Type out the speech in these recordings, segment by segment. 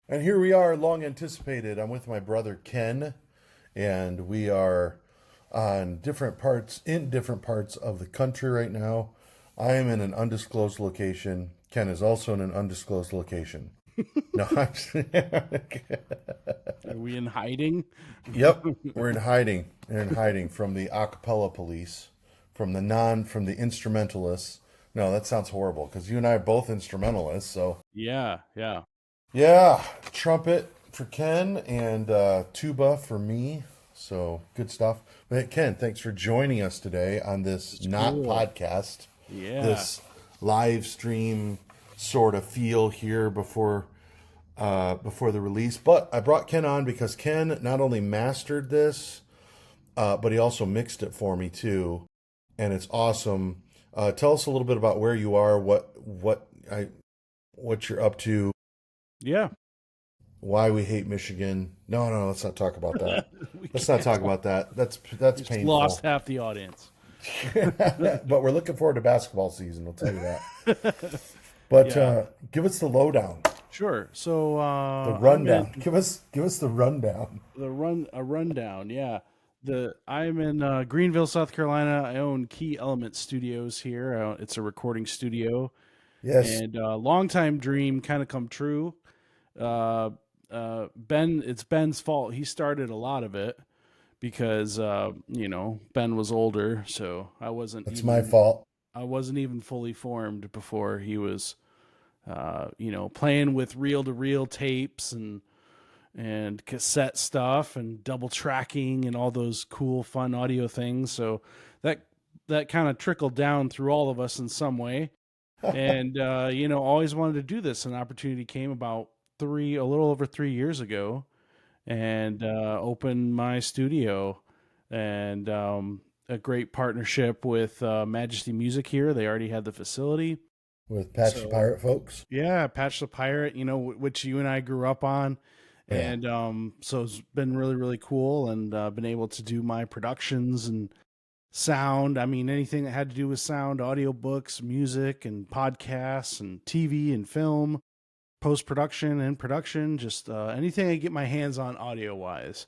And here we are, long anticipated. I'm with my brother Ken, and we are on different parts of the country right now. I am in an undisclosed location. Ken is also in an undisclosed location. No, I'm Are we in hiding? Yep, we're in hiding. We're in hiding from the acapella police, from the instrumentalists. No, that sounds horrible because you and I are both instrumentalists. So Yeah, yeah. yeah, trumpet for Ken and tuba for me. So good stuff. But Ken, thanks for joining us today on this It's not cool. podcast, Yeah. this live stream sort of feel here before the release. But I brought Ken on because Ken not only mastered this, but he also mixed it for me too, and it's awesome. Tell us a little bit about where you are, what you're up to, Yeah. why we hate Michigan. No, no, let's not talk about that. We Let's not can't talk talk. about that. That's Just lost painful. half the audience. But we're looking forward to basketball season. I'll tell you that. But Yeah. give us the lowdown, Sure. So the I'm rundown. in Give us the rundown. a rundown. Yeah. I'm in Greenville, South Carolina. I own Key Element Studios here. It's a recording studio, Yes. and longtime dream kind of come true. Uh, it's Ben's fault. He started a lot of it because Ben was older, so That's my fault. I wasn't even fully formed before he was playing with reel to reel tapes and cassette stuff and double tracking and all those cool fun audio things. So that that kind of trickled down through all of us in some way. And always wanted to do this. An opportunity came about a little over 3 years ago, and opened my studio, and a great partnership with Majesty Music here. They already had the facility, With Patch the so Pirate folks. yeah, Patch the Pirate, which you and I grew up on, Yeah. and so it's been really really cool, and been able to do my productions and sound. I mean, anything that had to do with sound, audiobooks, music, and podcasts, and TV and film, post production and production, just anything I get my hands on audio wise.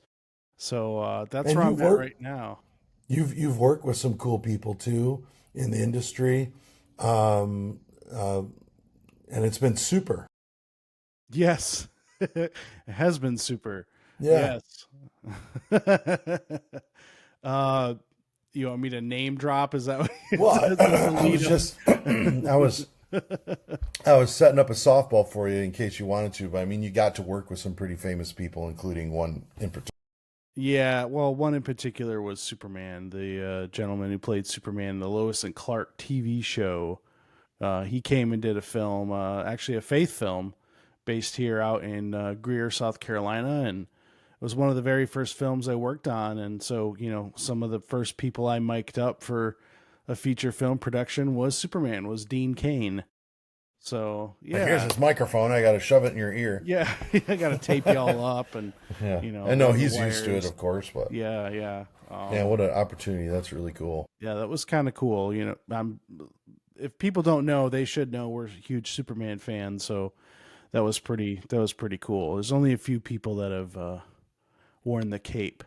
So that's And where I'm at right now. you've worked with some cool people too in the industry. Um, uh, and it's been super. Yes, it has been super. Yeah. Yes. uh, you want me to name drop? Is that what Well, that's the I lead was up? just I was setting up a softball for you in case you wanted to, but I mean you got to work with some pretty famous people, including one in particular. Yeah, well, one in particular was Superman, the gentleman who played Superman in the Lois and Clark TV show. He came and did a film, actually a faith film, based here out in Greer, South Carolina, and it was one of the very first films I worked on. And so, some of the first people I mic'd up for a feature film production was Superman, was Dean Cain. So Here's yeah, this microphone. I got to shove it in your ear. yeah, I got to tape y'all up and Yeah, I know run the he's used to it, wires. of course, but Yeah, yeah. yeah, what an opportunity. That's really cool. Yeah, that was kind of cool. If people don't know, they should know we're huge Superman fans. So that was pretty cool. There's only a few people that have worn the cape.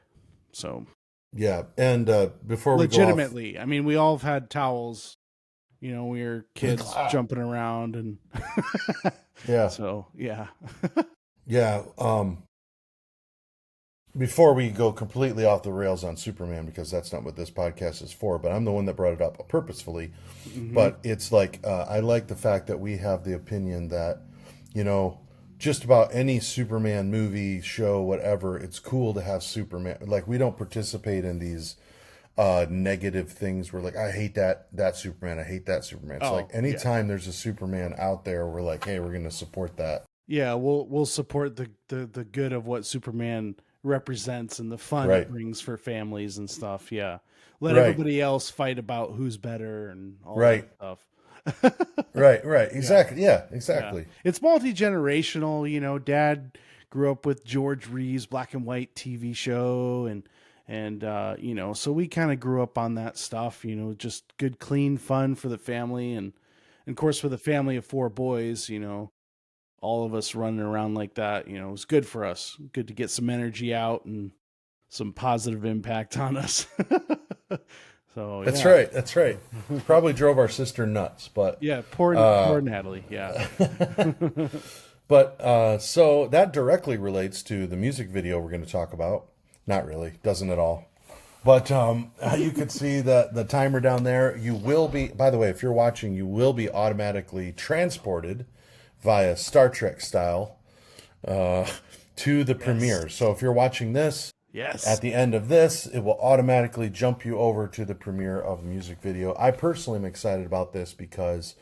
So Yeah, and before we go off, legitimately, I mean, we all have had towels. We were kids jumping around, and yeah, so yeah. yeah. Before we go completely off the rails on Superman, because that's not what this podcast is for, but I'm the one that brought it up purposefully. Hmm. But it's like I like the fact that we have the opinion that, you know, just about any Superman movie, show, whatever, it's cool to have Superman. Like we don't participate in these negative things. We're like, I hate that Superman. I hate that Superman. It's like Oh yeah, anytime there's a Superman out there, we're like, hey, we're going to support that. yeah. We'll support the good of what Superman represents and the fun it Right. brings for families and stuff. Yeah, let Right. everybody else fight about who's better and all that Right. stuff. Right. Right. Yeah, Exactly. Yeah. yeah. Exactly. It's multi generational. Dad grew up with George Reeves' black and white TV show, and so we kind of grew up on that stuff. Just good, clean fun for the family, and of course for the family of four boys. all of us running around like that, you know, it was good for us. Good to get some energy out and some positive impact on us. So That's yeah, right. That's right. Probably drove our sister nuts, but yeah. Poor Natalie. Yeah, so that directly relates to the music video we're going to talk about. Not really, doesn't at all. But you could see the timer down there. You will be, by the way, if you're watching, you will be automatically transported via Star Trek style to the premiere. So if you're watching this, yes. at the end of this, it will automatically jump you over to the premiere of the music video. I personally am excited about this because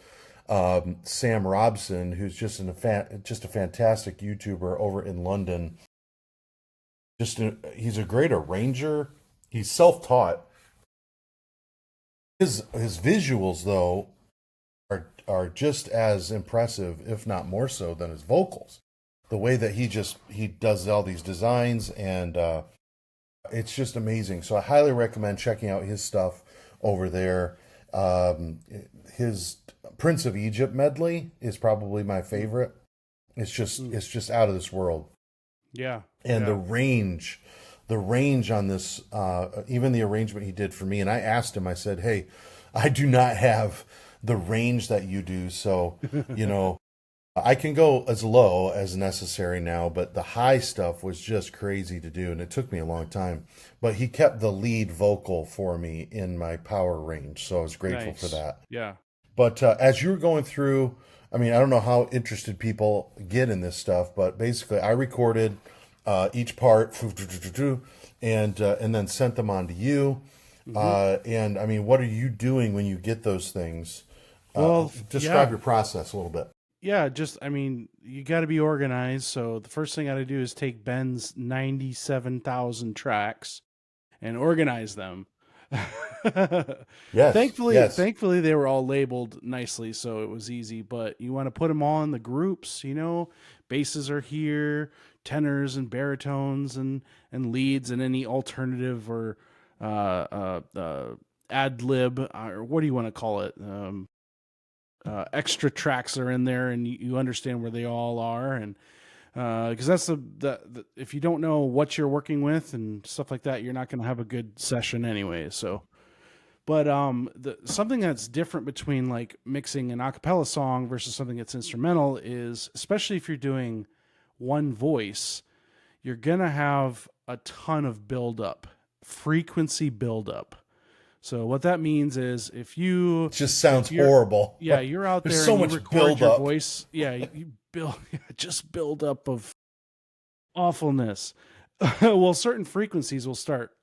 Sam Robson, who's just a fantastic YouTuber over in London, he's a great arranger. He's self-taught. His visuals, though, are just as impressive, if not more so, than his vocals. The way that he does all these designs, and it's just amazing. So I highly recommend checking out his stuff over there. His Prince of Egypt medley is probably my favorite. It's just out of this world. Yeah. And the range on this, even the arrangement he did for me, and I asked him, I said, hey, I do not have the range that you do, so, you know, I can go as low as necessary now, but the high stuff was just crazy to do, and it took me a long time. But he kept the lead vocal for me in my power range, so I was grateful for that. Yeah. But as you were going through, I mean, I don't know how interested people get in this stuff, but basically I recorded each part and then sent them on to you. And I mean, what are you doing when you get those things? Well, describe your process a little bit. Yeah, I mean, you got to be organized. So the first thing I got to do is take Ben's 97,000 tracks and organize them. Yes. Thankfully they were all labeled nicely, so it was easy. But you want to put them all in the groups, you know. Basses are here, tenors and baritones and leads, and any alternative or ad lib, or what do you want to call it? Extra tracks are in there, and you understand where they all are, and because that's the if you don't know what you're working with and stuff like that, you're not going to have a good session anyway. So, but something that's different between like mixing an a cappella song versus something that's instrumental is, especially if you're doing one voice, you're gonna have a ton of buildup, frequency buildup. So what that means is if you it just sounds horrible. Yeah, you're out there. There's so and you much record build your up. voice. Yeah, you build up of awfulness. Well, certain frequencies will start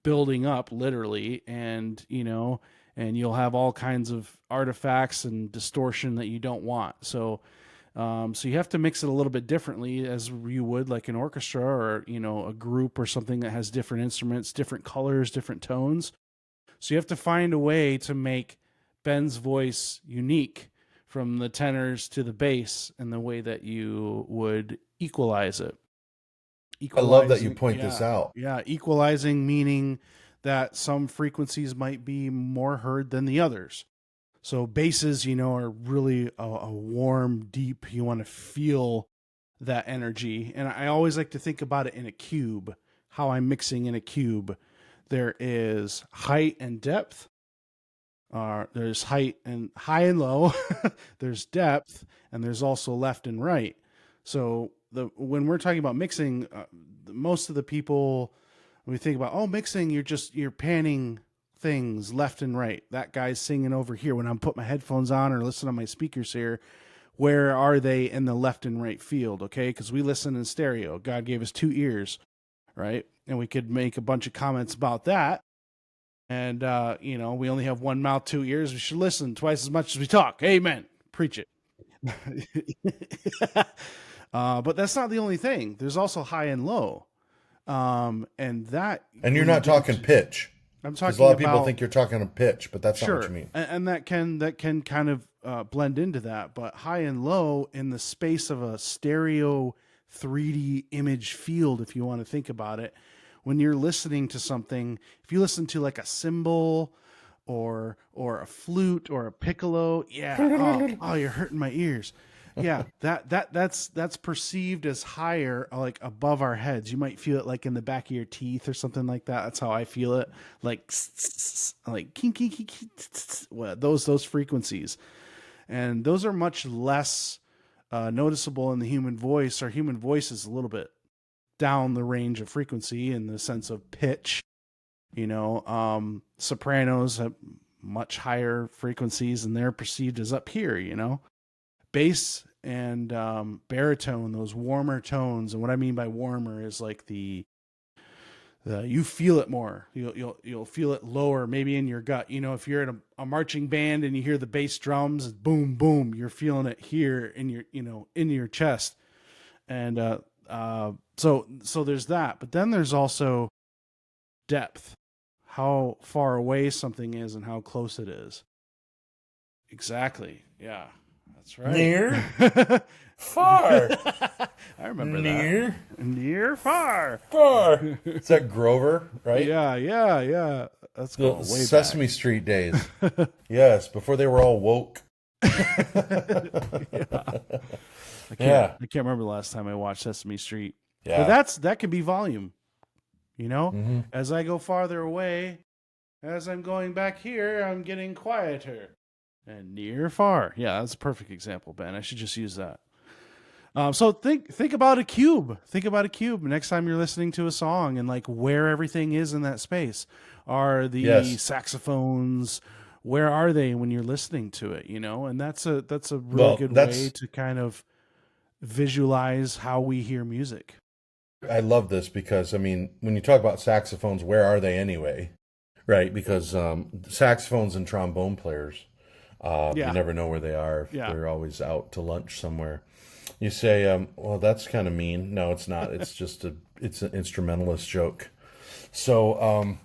building up literally, and and you'll have all kinds of artifacts and distortion that you don't want. So so you have to mix it a little bit differently, as you would like an orchestra or a group or something that has different instruments, different colors, different tones. So you have to find a way to make Ben's voice unique from the tenors to the bass in the way that you would equalize it. I love that you point this out. Yeah, equalizing meaning that some frequencies might be more heard than the others. So basses, are really a warm, deep, you want to feel that energy. And I always like to think about it in a cube, how I'm mixing in a cube. There is height and depth. There's height and high and low. There's depth, and there's also left and right. So when we're talking about mixing, most of the people, when we think about, mixing, you're panning things left and right. That guy's singing over here. When I'm putting my headphones on or listening on my speakers here, where are they in the left and right field? Okay, because we listen in stereo. God gave us 2 ears, right? And we could make a bunch of comments about that. And we only have 1 mouth, 2 ears. We should listen twice as much as we talk. Amen. Preach it. But that's not the only thing. There's also high and low. And you're not talking pitch. I'm talking a lot of people think you're talking a pitch, but that's not what you mean. And that can kind of blend into that. But high and low in the space of a stereo 3D image field, if you want to think about it, when you're listening to something, if you listen to like a cymbal or a flute or a piccolo, you're hurting my ears. Yeah, that's perceived as higher, like above our heads. You might feel it like in the back of your teeth or something like that. That's how I feel it, like like kink, kink, kink, well, those frequencies, and those are much less noticeable in the human voice. Our human voice is a little bit down the range of frequency in the sense of pitch. Sopranos have much higher frequencies, and they're perceived as up here. Bass and baritone, those warmer tones. And what I mean by warmer is like the you feel it more. You'll feel it lower, maybe in your gut. If you're in a marching band and you hear the bass drums, boom, boom, you're feeling it here in your in your chest. And so there's that. But then there's also depth, how far away something is and how close it is. Exactly. Yeah. That's right. Near, far. I remember Near, that. Near, far. far. Is that Grover, right? Yeah. That's going way Sesame back. Street days. Yes, before they were all woke. Yeah. I can't remember the last time I watched Sesame Street. Yeah. But that can be volume. Mm-hmm. As I go farther away, as I'm going back here, I'm getting quieter. And near, far. Yeah, that's a perfect example, Ben. I should just use that. So think about a cube. Think about a cube next time you're listening to a song and like where everything is in that space. Are the saxophones? Where are they when you're listening to it? And that's a really good way to kind of visualize how we hear music. I love this because when you talk about saxophones, where are they anyway? Right, because saxophones and trombone players. You never know where they are. They're always out to lunch somewhere. You say, well, that's kind of mean. No, it's not. It's just it's an instrumentalist joke. So,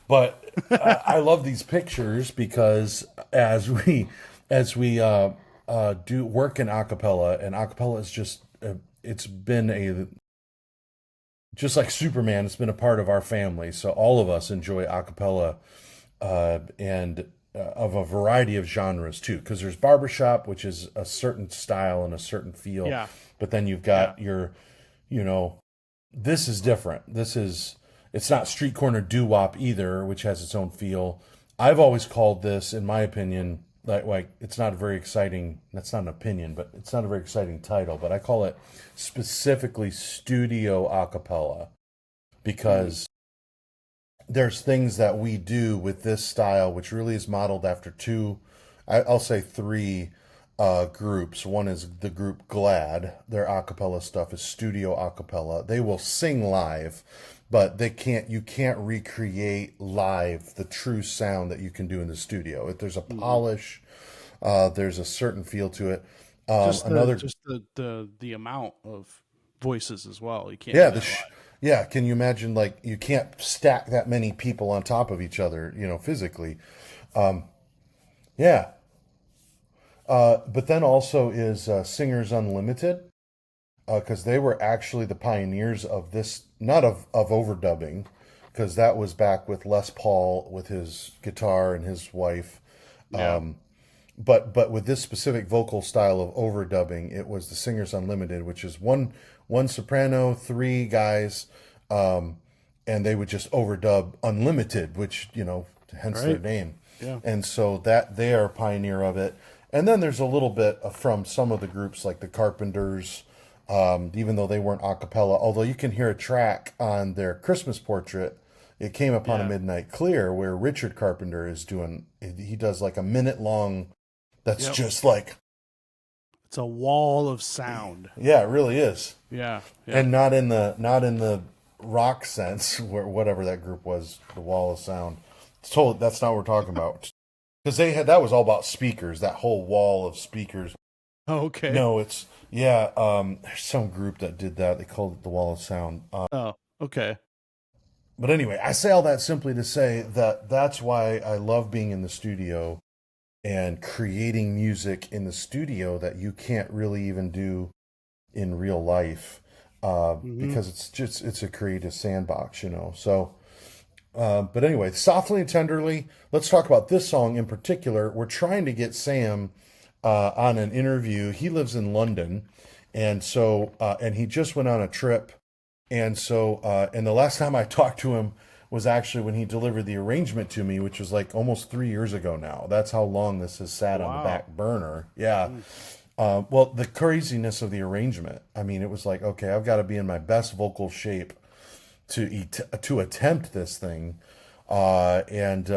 but I love these pictures because as we do work in acapella, and acapella is just it's been just like Superman. It's been a part of our family. So all of us enjoy acapella, and of a variety of genres too, because there's barbershop, which is a certain style and a certain feel. Yeah. But then you've got your, this is different. It's not street corner doo-wop either, which has its own feel. I've always called this, in my opinion, like it's not a very exciting, that's not an opinion, but it's not a very exciting title, but I call it specifically studio acapella because there's things that we do with this style, which really is modeled after I'll say three groups. One is the group Glad. Their acapella stuff is studio acapella. They will sing live, but you can't recreate live the true sound that you can do in the studio. There's a polish, there's a certain feel to it. The amount of voices as well. You can't. Yeah, can you imagine, like, you can't stack that many people on top of each other, physically. But then also is Singers Unlimited, because they were actually the pioneers of this, not of overdubbing, because that was back with Les Paul with his guitar and his wife. Yeah. But with this specific vocal style of overdubbing, it was the Singers Unlimited, which is one soprano, three guys, and they would just overdub unlimited, which, hence their name. Yeah. And so that they are a pioneer of it. And then there's a little bit from some of the groups like the Carpenters, even though they weren't a cappella, although you can hear a track on their Christmas Portrait, It Came Upon a Midnight Clear, where Richard Carpenter he does like a minute long, that's just like, it's a wall of sound. Yeah, it really is. Yeah. And not in the rock sense, where whatever that group was, the wall of sound. That's not what we're talking about. Because that was all about speakers, that whole wall of speakers. Oh, okay. No, there's some group that did that. They called it the wall of sound. Okay. But anyway, I say all that simply to say that that's why I love being in the studio and creating music in the studio that you can't really even do in real life, because it's a creative sandbox, So, but anyway, Softly and Tenderly. Let's talk about this song in particular. We're trying to get Sam on an interview. He lives in London, and so and he just went on a trip, and so and the last time I talked to him was actually when he delivered the arrangement to me, which was like almost 3 years ago now. That's how long this has sat on the back burner. Yeah. Well, the craziness of the arrangement. I mean, it was like, okay, I've got to be in my best vocal shape to attempt this thing, and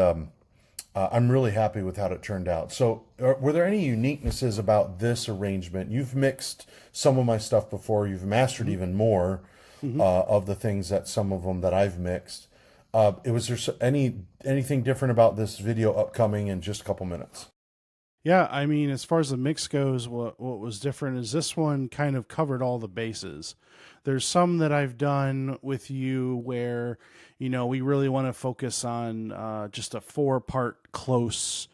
I'm really happy with how it turned out. So, were there any uniquenesses about this arrangement? You've mixed some of my stuff before. You've mastered even more of the things that some of them that I've mixed. Was there anything different about this video upcoming in just a couple minutes? Yeah, I mean, as far as the mix goes, what was different is this one kind of covered all the bases. There's some that I've done with you where, you know, we really want to focus on just a 4-part close,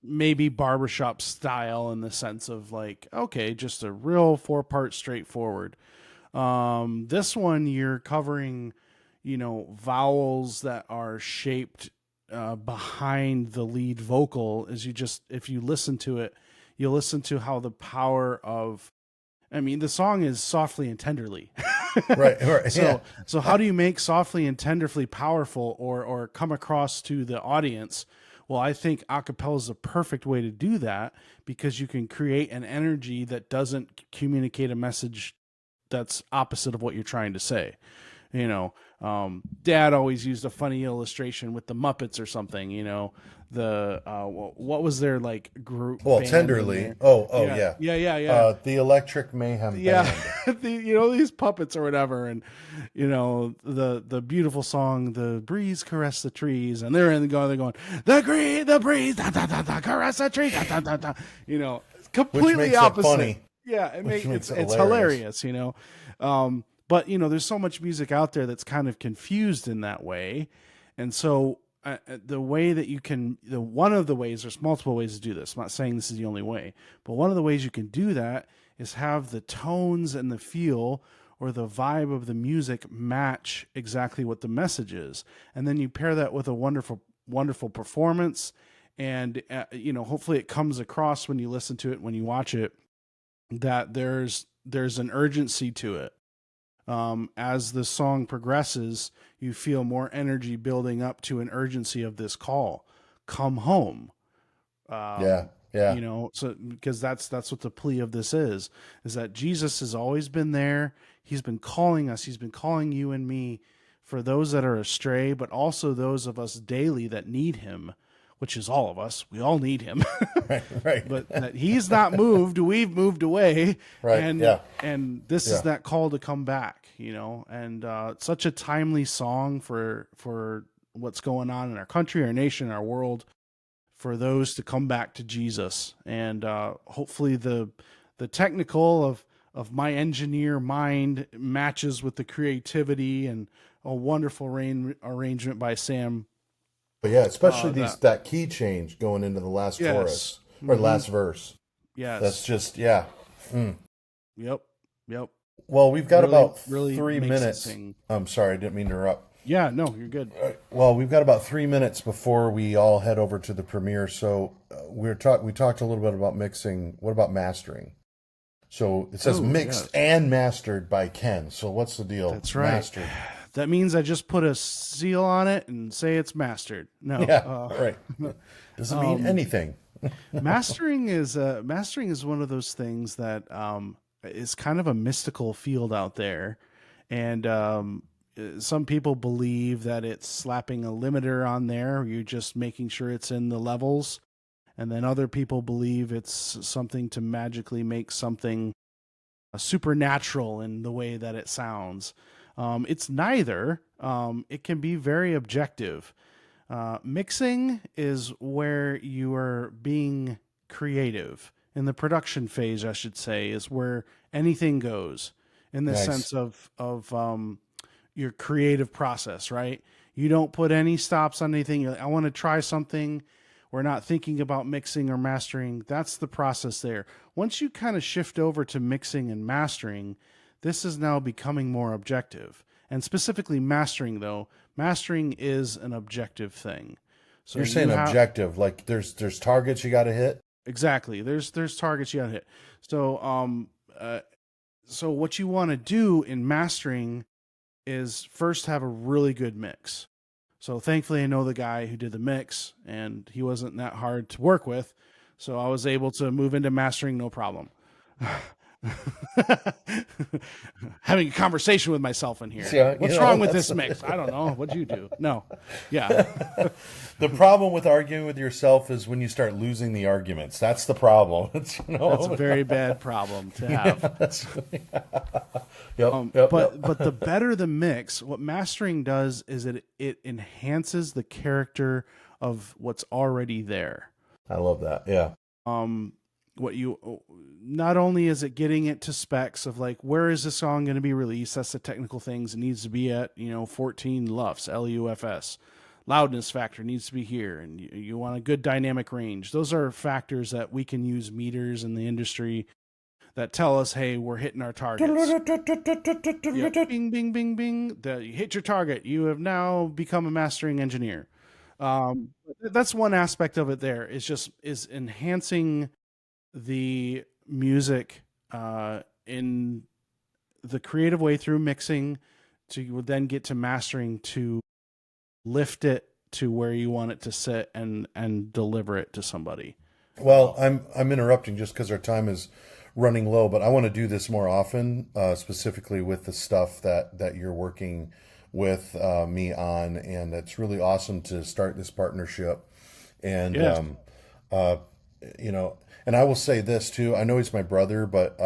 maybe barbershop style in the sense of like, okay, just a real 4-part straightforward. This one you're covering, you know, vowels that are shaped behind the lead vocal. As you just, if you listen to it, you'll listen to how the power of, I mean, the song is softly and tenderly. Right. So how do you make softly and tenderly powerful or come across to the audience? Well, I think acapella is the perfect way to do that because you can create an energy that doesn't communicate a message that's opposite of what you're trying to say. You know, Dad always used a funny illustration with the Muppets or something. You know, the what was their like group? Well, tenderly. Yeah. The Electric Mayhem Band. You know, these puppets or whatever, and you know the beautiful song, "The Breeze Caress the Trees," and they're going, the breeze, da, da, da, da, caress the trees, da, da, da, da. You know, completely Which makes opposite. It funny. Yeah, it's hilarious. You know. But, you know, there's so much music out there that's kind of confused in that way. And so the way that you can, one of the ways, there's multiple ways to do this. I'm not saying this is the only way, but one of the ways you can do that is have the tones and the feel or the vibe of the music match exactly what the message is. And then you pair that with a wonderful, wonderful performance. And, you know, hopefully it comes across when you listen to it, when you watch it, that there's an urgency to it. As the song progresses, you feel more energy building up to an urgency of this call. Come home. Yeah. You know, so because that's what the plea of this is that Jesus has always been there. He's been calling us. He's been calling you and me for those that are astray, but also those of us daily that need him, which is all of us. We all need him. Right. But that he's not moved. We've moved away. Right. And this is that call to come back, you know, and such a timely song for what's going on in our country, our nation, our world, for those to come back to Jesus. And hopefully the technical of my engineer mind matches with the creativity and a wonderful arrangement by Sam. But yeah, especially that key change going into the last chorus or last verse. Yes. That's just, Yep. Well, we've got about really 3 minutes. I'm sorry, I didn't mean to interrupt. Yeah, no, you're good. Well, we've got about 3 minutes before we all head over to the premiere. So we talked a little bit about mixing. What about mastering? So it says mixed and mastered by Ken. So what's the deal? That's right. Mastered. That means I just put a seal on it and say it's mastered. No. Yeah, right. Doesn't mean anything. Mastering is one of those things that is kind of a mystical field out there. And some people believe that it's slapping a limiter on there. You're just making sure it's in the levels. And then other people believe it's something to magically make something supernatural in the way that it sounds. It's neither. It can be very objective. Mixing is where you are being creative. In the production phase, I should say, is where anything goes in the sense of your creative process, right? You don't put any stops on anything. You're like, I want to try something. We're not thinking about mixing or mastering. That's the process there. Once you kind of shift over to mixing and mastering, this is now becoming more objective. And specifically mastering, though, mastering is an objective thing. So you're saying objective, like there's targets you got to hit? exactly. There's targets you gotta hit. So so what you want to do in mastering is first have a really good mix. So thankfully I know the guy who did the mix, and he wasn't that hard to work with. So I was able to move into mastering no problem. Having a conversation with myself in here. Yeah, What's wrong with this mix? I don't know. What'd you do? No. Yeah. The problem with arguing with yourself is when you start losing the arguments. That's the problem. It's, That's a very bad problem to have. But the better the mix, what mastering does is it enhances the character of what's already there. I love that. Yeah. What you not only is it getting it to specs of like, where is the song going to be released? That's the technical things. It needs to be at 14 LUFS, LUFS. Loudness factor needs to be here, and you want a good dynamic range. Those are factors that we can use meters in the industry that tell us, hey, we're hitting our targets. Yep. Bing, bing, bing, bing. You hit your target. You have now become a mastering engineer. That's one aspect of it. There is enhancing the music in the creative way through mixing to then get to mastering to lift it to where you want it to sit and deliver it to somebody. Well, I'm interrupting just because our time is running low, but I want to do this more often, specifically with the stuff that you're working with me on, and it's really awesome to start this partnership. And Yes. And I will say this too. I know he's my brother, but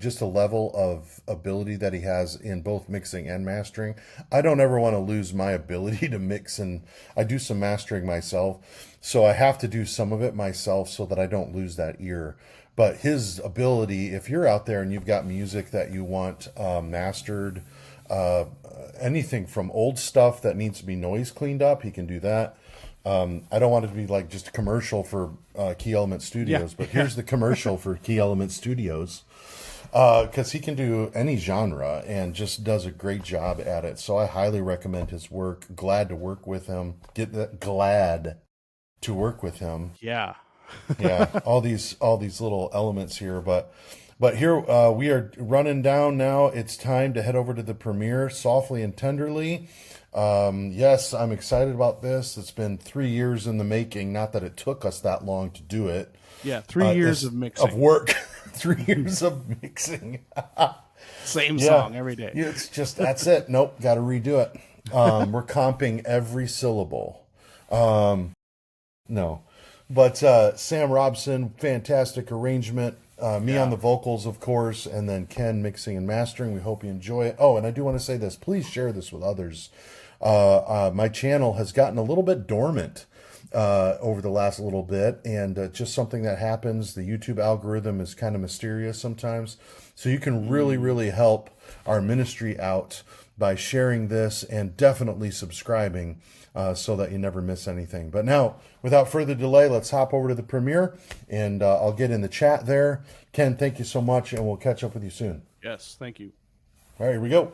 just the level of ability that he has in both mixing and mastering, I don't ever want to lose my ability to mix, and I do some mastering myself, so I have to do some of it myself so that I don't lose that ear. But his ability, if you're out there and you've got music that you want mastered, anything from old stuff that needs to be noise cleaned up, he can do that. I don't want it to be like just a commercial for Key Element Studios, but here's the commercial for Key Element Studios, because he can do any genre and just does a great job at it. So I highly recommend his work. Glad to work with him. Glad to work with him. Yeah. Yeah, all these little elements here, but here we are running down now. It's time to head over to the premiere, Softly and Tenderly. Yes, I'm excited about this. It's been 3 years in the making. Not that it took us that long to do it. Yeah, 3 years of mixing. Of work. 3 years of mixing. Same song every day. It's just, that's it. Nope, got to redo it. We're comping every syllable. No. But Sam Robson, fantastic arrangement. Me on the vocals, of course, and then Ken mixing and mastering. We hope you enjoy it. Oh, and I do want to say this. Please share this with others. My channel has gotten a little bit dormant over the last little bit, and just something that happens. The YouTube algorithm is kind of mysterious sometimes. So you can really, really help our ministry out by sharing this and definitely subscribing so that you never miss anything. But now, without further delay, let's hop over to the premiere, and I'll get in the chat there. Ken, thank you so much, and we'll catch up with you soon. Yes, thank you. All right, here we go.